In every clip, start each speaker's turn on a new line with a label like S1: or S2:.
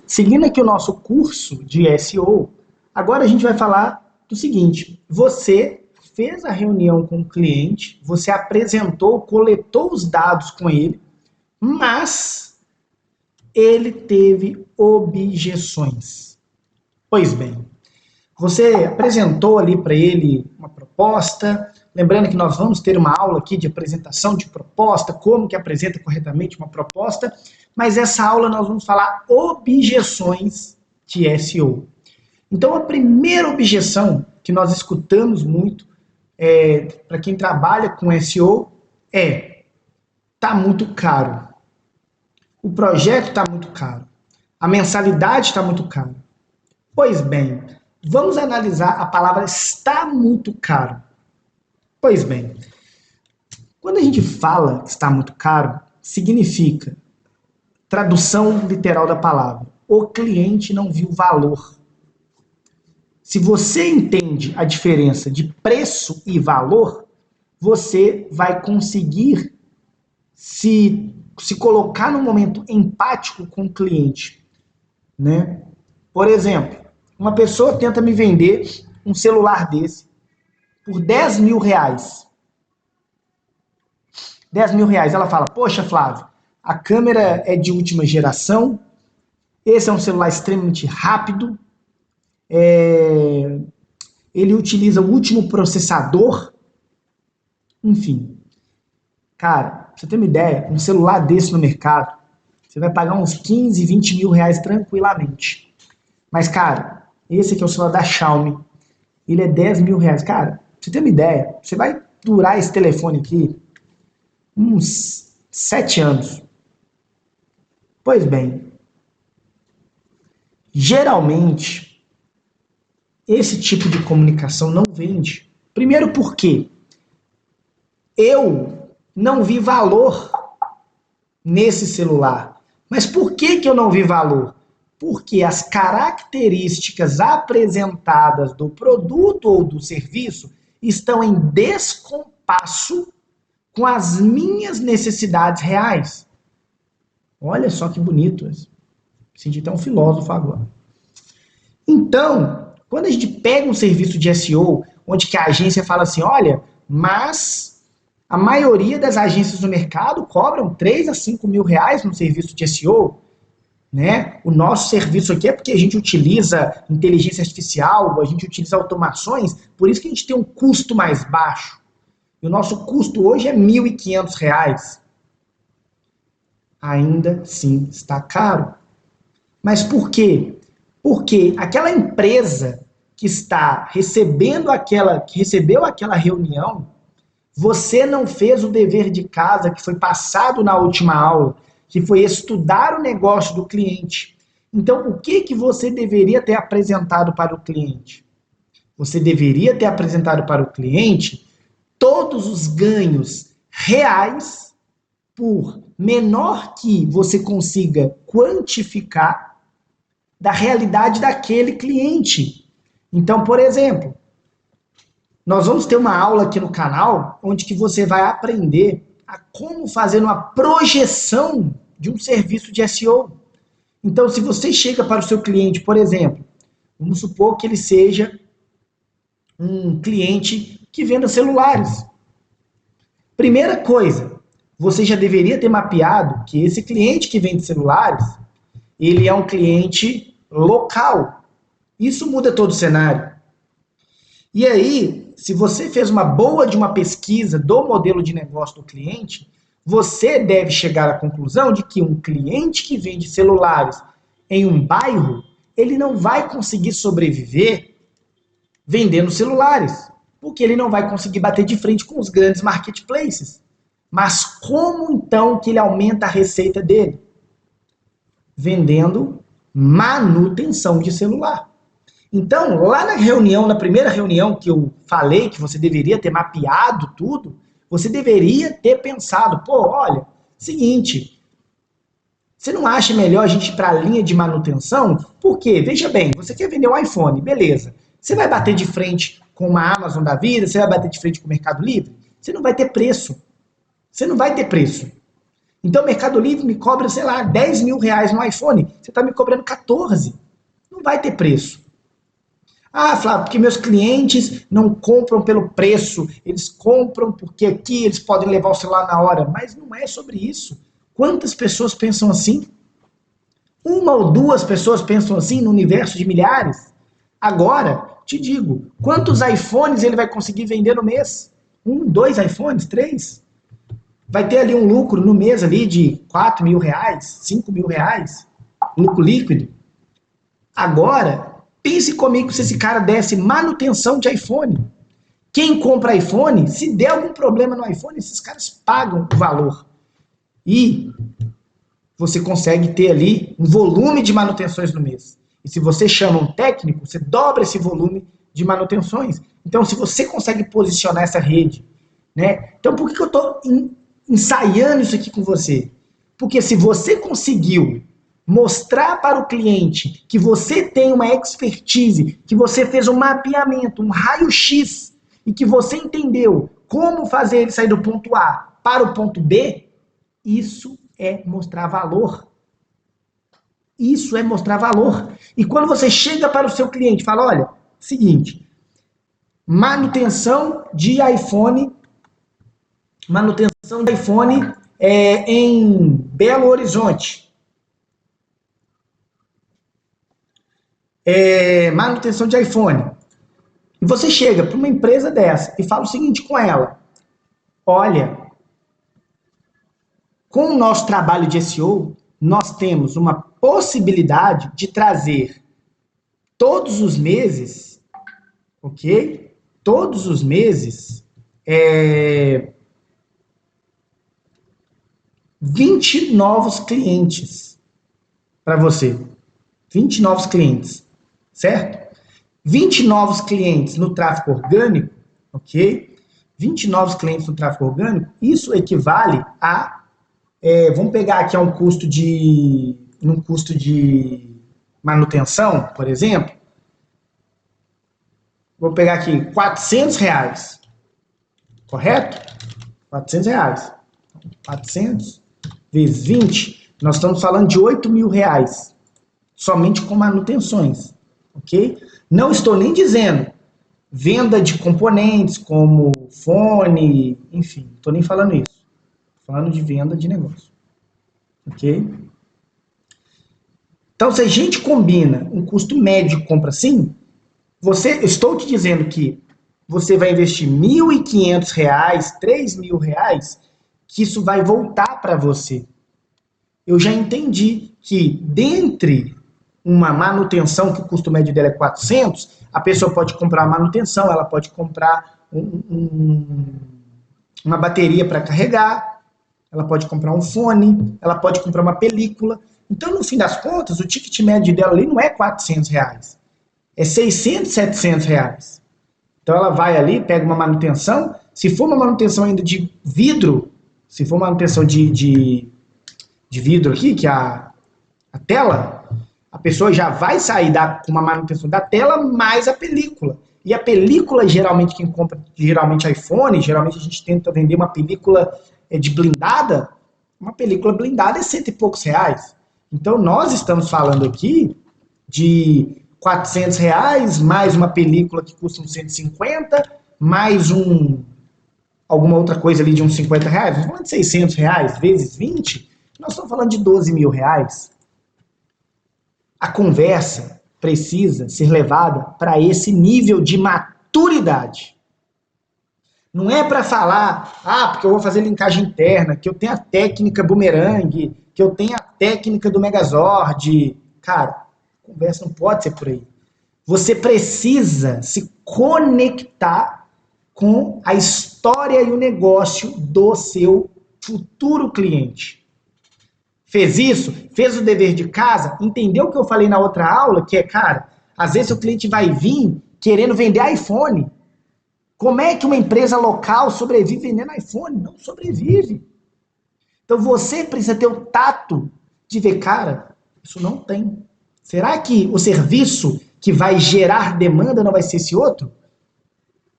S1: Seguindo aqui o nosso curso de SEO, agora a gente vai falar do seguinte: você fez a reunião com o cliente, você apresentou, coletou os dados com ele, mas ele teve objeções. Pois bem, você apresentou ali para ele uma proposta, lembrando que nós vamos ter uma aula aqui de apresentação de proposta, como que apresenta corretamente uma proposta, mas essa aula nós vamos falar objeções de SEO. Então a primeira objeção que nós escutamos muito para quem trabalha com SEO tá muito caro. O projeto está muito caro. A mensalidade está muito cara. Pois bem, vamos analisar a palavra está muito caro. Pois bem, quando a gente fala que está muito caro, significa, tradução literal da palavra, o cliente não viu valor. Se você entende a diferença de preço e valor, você vai conseguir se colocar num momento empático com o cliente, né? Por exemplo, uma pessoa tenta me vender um celular desse por 10 mil reais. 10 mil reais. Ela fala, poxa, Flávio, a câmera é de última geração, esse é um celular extremamente rápido, ele utiliza o último processador, enfim. Cara, pra você ter uma ideia, um celular desse no mercado, você vai pagar uns 15, 20 mil reais tranquilamente. Mas, cara, esse aqui é o celular da Xiaomi, ele é 10 mil reais. Cara, pra você ter uma ideia, você vai durar esse telefone aqui uns 7 anos. Pois bem, geralmente, esse tipo de comunicação não vende. Primeiro porque eu não vi valor nesse celular. Mas por que eu não vi valor? Porque as características apresentadas do produto ou do serviço estão em descompasso com as minhas necessidades reais. Olha só que bonito isso. Senti até um filósofo agora. Então, quando a gente pega um serviço de SEO, onde que a agência fala assim, olha, mas a maioria das agências do mercado cobram 3 a 5 mil reais no serviço de SEO, né? O nosso serviço aqui é porque a gente utiliza inteligência artificial, a gente utiliza automações, por isso que a gente tem um custo mais baixo. E o nosso custo hoje é R$ 1.500. Ainda sim está caro. Mas por quê? Porque aquela empresa que está recebendo que recebeu aquela reunião, você não fez o dever de casa que foi passado na última aula, que foi estudar o negócio do cliente. Então, o que você deveria ter apresentado para o cliente? Você deveria ter apresentado para o cliente todos os ganhos reais, por menor que você consiga quantificar, da realidade daquele cliente. Então, por exemplo, nós vamos ter uma aula aqui no canal onde que você vai aprender a como fazer uma projeção de um serviço de SEO. Então, se você chega para o seu cliente, por exemplo, vamos supor que ele seja um cliente que venda celulares. Primeira coisa, você já deveria ter mapeado que esse cliente que vende celulares, ele é um cliente local. Isso muda todo o cenário. E aí, se você fez uma boa de uma pesquisa do modelo de negócio do cliente, você deve chegar à conclusão de que um cliente que vende celulares em um bairro, ele não vai conseguir sobreviver vendendo celulares, porque ele não vai conseguir bater de frente com os grandes marketplaces. Mas como então que ele aumenta a receita dele? Vendendo manutenção de celular. Então, lá na reunião, na primeira reunião que eu falei que você deveria ter mapeado tudo, você deveria ter pensado, pô, olha, seguinte, você não acha melhor a gente ir para a linha de manutenção? Por quê? Veja bem, você quer vender um iPhone, beleza. Você vai bater de frente com uma Amazon da vida, você vai bater de frente com o Mercado Livre? Você não vai ter preço. Você não vai ter preço. Então o Mercado Livre me cobra, sei lá, 10 mil reais no iPhone. Você está me cobrando 14. Não vai ter preço. Ah, Flávio, porque meus clientes não compram pelo preço, eles compram porque aqui eles podem levar o celular na hora. Mas não é sobre isso. Quantas pessoas pensam assim? Uma ou duas pessoas pensam assim no universo de milhares? Agora, te digo, quantos iPhones ele vai conseguir vender no mês? 1, 2 iPhones, 3? Vai ter ali um lucro no mês ali de 4 mil reais, 5 mil reais, lucro líquido. Agora, pense comigo se esse cara desse manutenção de iPhone. Quem compra iPhone, se der algum problema no iPhone, esses caras pagam o valor. E você consegue ter ali um volume de manutenções no mês. E se você chama um técnico, você dobra esse volume de manutenções. Então, se você consegue posicionar essa rede, né? Então, por que eu estou ensaiando isso aqui com você? Porque se você conseguiu mostrar para o cliente que você tem uma expertise, que você fez um mapeamento, um raio-x, e que você entendeu como fazer ele sair do ponto A para o ponto B, isso é mostrar valor. Isso é mostrar valor. E quando você chega para o seu cliente e fala, olha, seguinte, manutenção de iPhone em Belo Horizonte. Manutenção de iPhone. E você chega para uma empresa dessa e fala o seguinte com ela, olha, com o nosso trabalho de SEO, nós temos uma possibilidade de trazer todos os meses, ok? Todos os meses, 20 novos clientes para você. 20 novos clientes, certo? 20 novos clientes no tráfego orgânico, ok? 20 novos clientes no tráfego orgânico, isso equivale a, vamos pegar aqui num custo de manutenção, por exemplo, vou pegar aqui R$400, correto? R$400. 400 vezes 20, nós estamos falando de R$8 mil, somente com manutenções, ok? Não estou nem dizendo venda de componentes como fone, enfim, não estou nem falando isso. Estou falando de venda de negócio, ok? Então, se a gente combina um custo médio de compra assim, estou te dizendo que você vai investir R$1.500, R$3.000, que isso vai voltar para você. Eu já entendi que dentre uma manutenção que o custo médio dela é 400, a pessoa pode comprar a manutenção, ela pode comprar uma bateria para carregar, ela pode comprar um fone, ela pode comprar uma película. Então, no fim das contas, o ticket médio dela ali não é R$400, é R$600, R$700. Então, ela vai ali, pega uma manutenção, se for uma manutenção ainda de vidro, se for uma manutenção de vidro aqui, que a tela, a pessoa já vai sair com uma manutenção da tela mais a película. E a película, geralmente, quem compra geralmente iPhone, geralmente a gente tenta vender uma película de blindada, uma película blindada é R$100 e poucos. Então, nós estamos falando aqui de R$400, mais uma película que custa uns 150, mais alguma outra coisa ali de uns R$50. Nós estamos falando de R$600 vezes 20, nós estamos falando de R$12 mil. A conversa precisa ser levada para esse nível de maturidade. Não é para falar, porque eu vou fazer linkagem interna, que eu tenho a técnica bumerangue, que eu tenho a técnica do Megazord. Cara, a conversa não pode ser por aí. Você precisa se conectar com a história e o negócio do seu futuro cliente. Fez isso? Fez o dever de casa? Entendeu o que eu falei na outra aula? Que cara, às vezes o cliente vai vir querendo vender iPhone. Como é que uma empresa local sobrevive vendendo iPhone? Não sobrevive. Então você precisa ter o tato de ver, cara, isso não tem. Será que o serviço que vai gerar demanda não vai ser esse outro?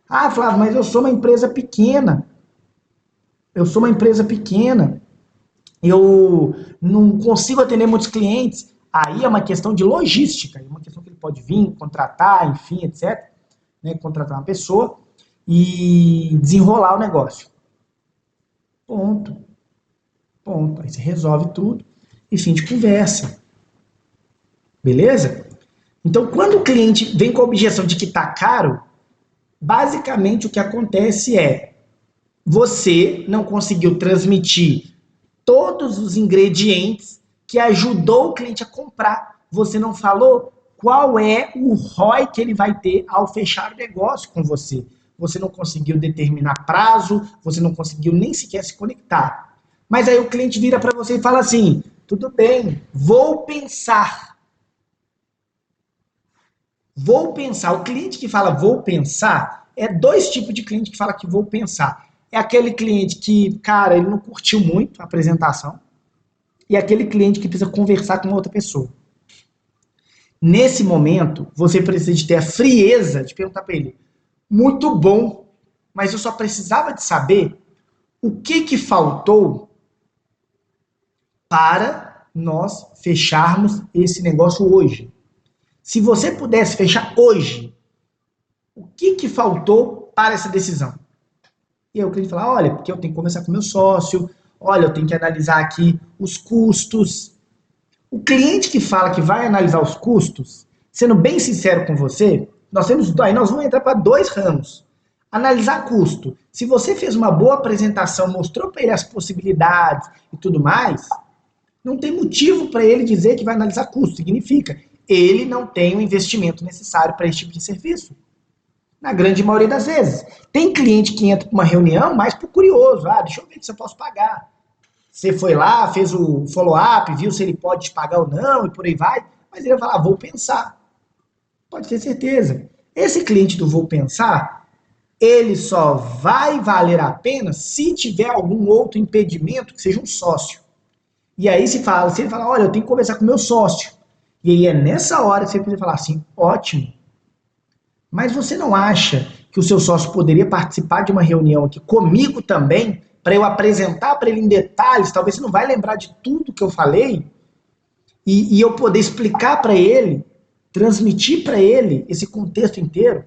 S1: Flávio, mas eu sou uma empresa pequena. eu não consigo atender muitos clientes, aí é uma questão de logística, é uma questão que ele pode vir, contratar, enfim, etc., né, contratar uma pessoa e desenrolar o negócio. Ponto. Ponto. Aí você resolve tudo e fim de conversa. Beleza? Então, quando o cliente vem com a objeção de que está caro, basicamente o que acontece é você não conseguiu transmitir todos os ingredientes que ajudou o cliente a comprar. Você não falou qual é o ROI que ele vai ter ao fechar o negócio com você. Você não conseguiu determinar prazo, você não conseguiu nem sequer se conectar. Mas aí o cliente vira para você e fala assim: tudo bem, vou pensar. Vou pensar. O cliente que fala vou pensar, é dois tipos de cliente que fala que vou pensar. É aquele cliente que, cara, ele não curtiu muito a apresentação, e aquele cliente que precisa conversar com outra pessoa. Nesse momento, você precisa de ter a frieza de perguntar para ele: muito bom, mas eu só precisava de saber o que faltou para nós fecharmos esse negócio hoje. Se você pudesse fechar hoje, o que faltou para essa decisão? E aí o cliente fala: olha, porque eu tenho que conversar com meu sócio, olha, eu tenho que analisar aqui os custos. O cliente que fala que vai analisar os custos, sendo bem sincero com você, nós vamos entrar para dois ramos. Analisar custo. Se você fez uma boa apresentação, mostrou para ele as possibilidades e tudo mais, não tem motivo para ele dizer que vai analisar custo. Significa, ele não tem o investimento necessário para esse tipo de serviço. Na grande maioria das vezes. Tem cliente que entra para uma reunião mais por curioso. Ah, deixa eu ver se eu posso pagar. Você foi lá, fez o follow-up, viu se ele pode te pagar ou não e por aí vai. Mas ele vai falar: vou pensar. Pode ter certeza. Esse cliente do vou pensar, ele só vai valer a pena se tiver algum outro impedimento que seja um sócio. E aí se ele fala: olha, eu tenho que conversar com o meu sócio. E aí é nessa hora que você precisa falar assim: ótimo. Mas você não acha que o seu sócio poderia participar de uma reunião aqui comigo também, para eu apresentar para ele em detalhes? Talvez você não vai lembrar de tudo que eu falei, e eu poder explicar para ele, transmitir para ele esse contexto inteiro.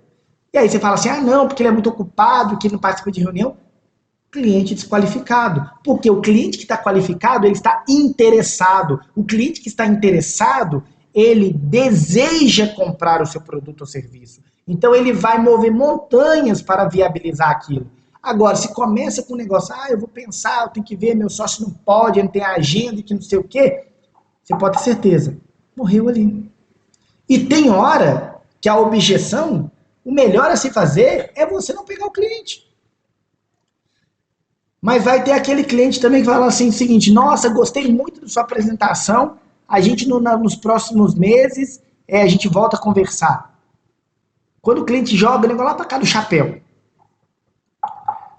S1: E aí você fala assim: ah, não, porque ele é muito ocupado, que ele não participa de reunião. Cliente desqualificado. Porque o cliente que está qualificado, ele está interessado. O cliente que está interessado, ele deseja comprar o seu produto ou serviço. Então ele vai mover montanhas para viabilizar aquilo. Agora, se começa com um negócio: ah, eu vou pensar, eu tenho que ver, meu sócio não pode, ele não tem agenda, que não sei o quê, você pode ter certeza, morreu ali. E tem hora que a objeção, o melhor a se fazer é você não pegar o cliente. Mas vai ter aquele cliente também que fala assim o seguinte: nossa, gostei muito da sua apresentação, a gente nos próximos meses a gente volta a conversar. Quando o cliente joga o negócio lá para cá do chapéu.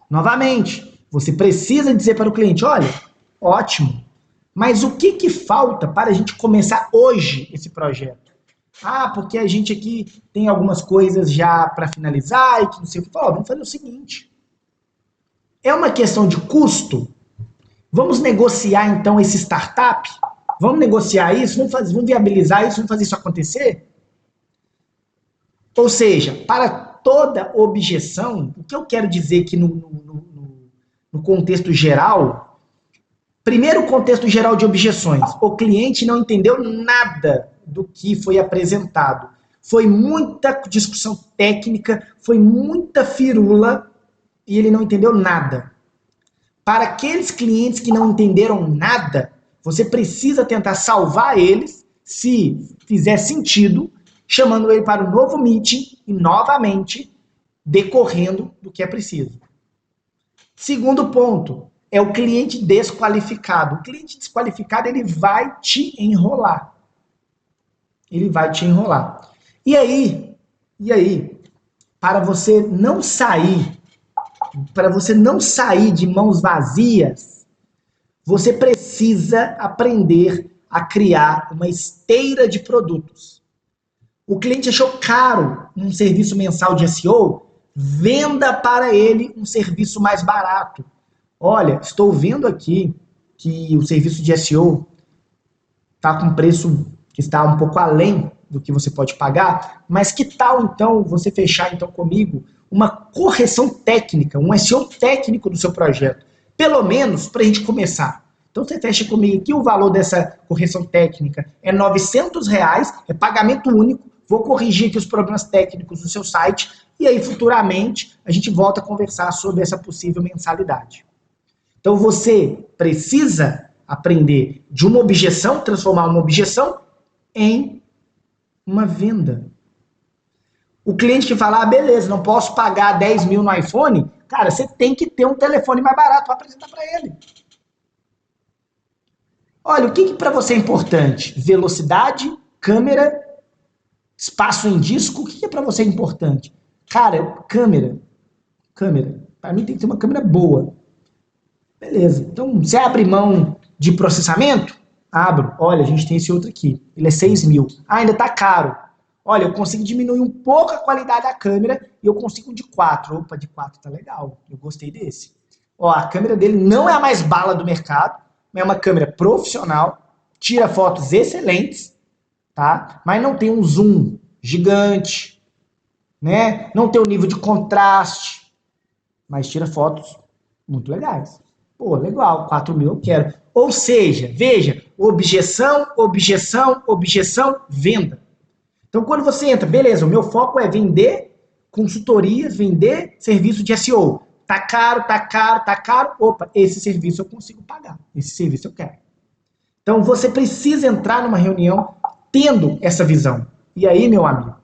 S1: Novamente, você precisa dizer para o cliente: olha, ótimo, mas o que falta para a gente começar hoje esse projeto? Ah, porque a gente aqui tem algumas coisas já para finalizar e que não sei o que. Vamos fazer o seguinte: é uma questão de custo? Vamos negociar então esse startup? Vamos negociar isso? Vamos viabilizar isso? Vamos fazer isso acontecer? Ou seja, para toda objeção, o que eu quero dizer que no contexto geral, primeiro contexto geral de objeções: o cliente não entendeu nada do que foi apresentado. Foi muita discussão técnica, foi muita firula e ele não entendeu nada. Para aqueles clientes que não entenderam nada, você precisa tentar salvar eles, se fizer sentido, chamando ele para um novo meeting e novamente decorrendo do que é preciso. Segundo ponto, é o cliente desqualificado. O cliente desqualificado, ele vai te enrolar. Ele vai te enrolar. E aí, para você não sair de mãos vazias, você precisa aprender a criar uma esteira de produtos. O cliente achou caro um serviço mensal de SEO, venda para ele um serviço mais barato. Olha, estou vendo aqui que o serviço de SEO está com preço que está um pouco além do que você pode pagar, mas que tal então você fechar então comigo uma correção técnica, um SEO técnico do seu projeto, pelo menos para a gente começar. Então você fecha comigo que o valor dessa correção técnica é R$900, é pagamento único, vou corrigir aqui os problemas técnicos do seu site e aí futuramente a gente volta a conversar sobre essa possível mensalidade. Então você precisa aprender de uma objeção, transformar uma objeção em uma venda. O cliente que fala, beleza, não posso pagar 10 mil no iPhone, cara, você tem que ter um telefone mais barato para apresentar para ele. Olha, o que para você é importante? Velocidade, câmera, espaço em disco, o que para você é importante? Cara, câmera. Para mim tem que ter uma câmera boa. Beleza, então você abre mão de processamento? Abro. Olha, a gente tem esse outro aqui. Ele é 6 mil. Ah, ainda tá caro. Olha, eu consigo diminuir um pouco a qualidade da câmera e eu consigo de 4. Opa, de 4 tá legal. Eu gostei desse. Ó, a câmera dele não é a mais bala do mercado, é uma câmera profissional, tira fotos excelentes, tá? Mas não tem um zoom gigante, né? Não tem o nível de contraste, mas tira fotos muito legais. Pô, legal, 4 mil eu quero. Ou seja, veja, objeção, venda. Então, quando você entra, beleza, o meu foco é vender consultoria, vender serviço de SEO. Tá caro. Opa, esse serviço eu consigo pagar. Esse serviço eu quero. Então, você precisa entrar numa reunião tendo essa visão. E aí, meu amigo,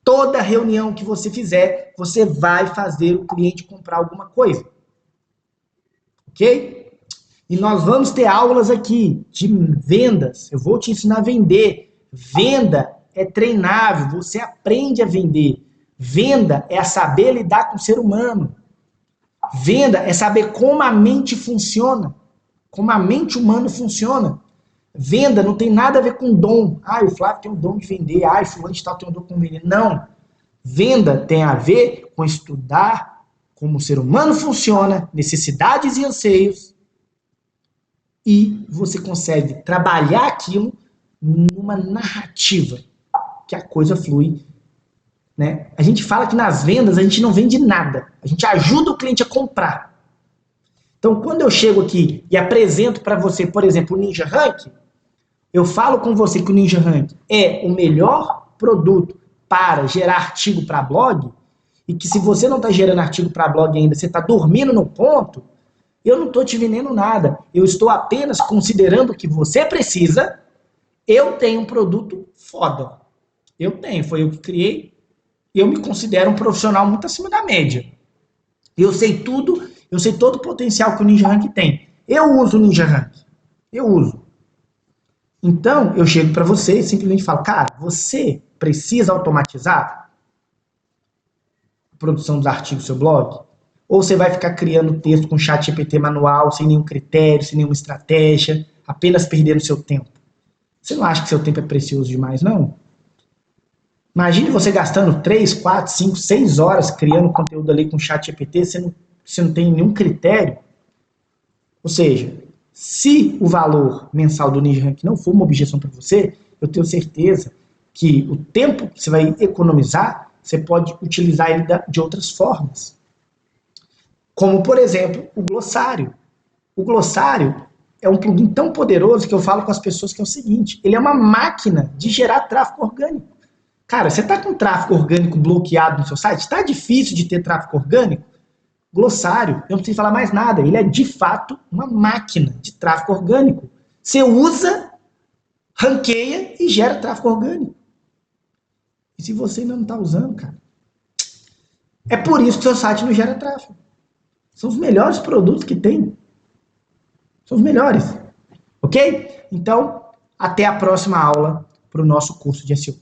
S1: toda reunião que você fizer, você vai fazer o cliente comprar alguma coisa. Ok? E nós vamos ter aulas aqui de vendas. Eu vou te ensinar a vender. Venda é treinável, você aprende a vender. Venda é saber lidar com o ser humano. Venda é saber como a mente funciona, como a mente humana funciona. Venda não tem nada a ver com dom. Ah, o Flávio tem um dom de vender. Ah, o fulano de tal tem um dom de vender. Não. Venda tem a ver com estudar como o ser humano funciona, necessidades e anseios, e você consegue trabalhar aquilo numa narrativa, que a coisa flui, né? A gente fala que nas vendas a gente não vende nada, a gente ajuda o cliente a comprar. Então, quando eu chego aqui e apresento para você, por exemplo, o Ninja Rank, eu falo com você que o Ninja Rank é o melhor produto para gerar artigo para blog, e que se você não está gerando artigo para blog ainda, você está dormindo no ponto, eu não estou te vendendo nada. Eu estou apenas considerando que você precisa. Eu tenho um produto foda. Eu tenho, foi eu que criei. Eu me considero um profissional muito acima da média. Eu sei tudo, eu sei todo o potencial que o Ninja Rank tem. Eu uso o Ninja Rank. Eu uso. Então, eu chego para você e simplesmente falo, cara, você precisa automatizar a produção dos artigos do seu blog? Ou você vai ficar criando texto com chat GPT manual, sem nenhum critério, sem nenhuma estratégia, apenas perdendo seu tempo? Você não acha que seu tempo é precioso demais, não? Imagine você gastando 3, 4, 5, 6 horas criando conteúdo ali com chat GPT, você não tem nenhum critério. Ou seja, se o valor mensal do Ninja Rank não for uma objeção para você, eu tenho certeza que o tempo que você vai economizar, você pode utilizar ele de outras formas. Como, por exemplo, o glossário. O glossário é um plugin tão poderoso que eu falo com as pessoas que é o seguinte, ele é uma máquina de gerar tráfego orgânico. Cara, você está com tráfego orgânico bloqueado no seu site? Está difícil de ter tráfego orgânico? Glossário, eu não preciso falar mais nada, ele é de fato uma máquina de tráfego orgânico. Você usa, ranqueia e gera tráfego orgânico. E se você ainda não está usando, cara, é por isso que o seu site não gera tráfego. São os melhores produtos que tem. São os melhores. Ok? Então, até a próxima aula para o nosso curso de SEO.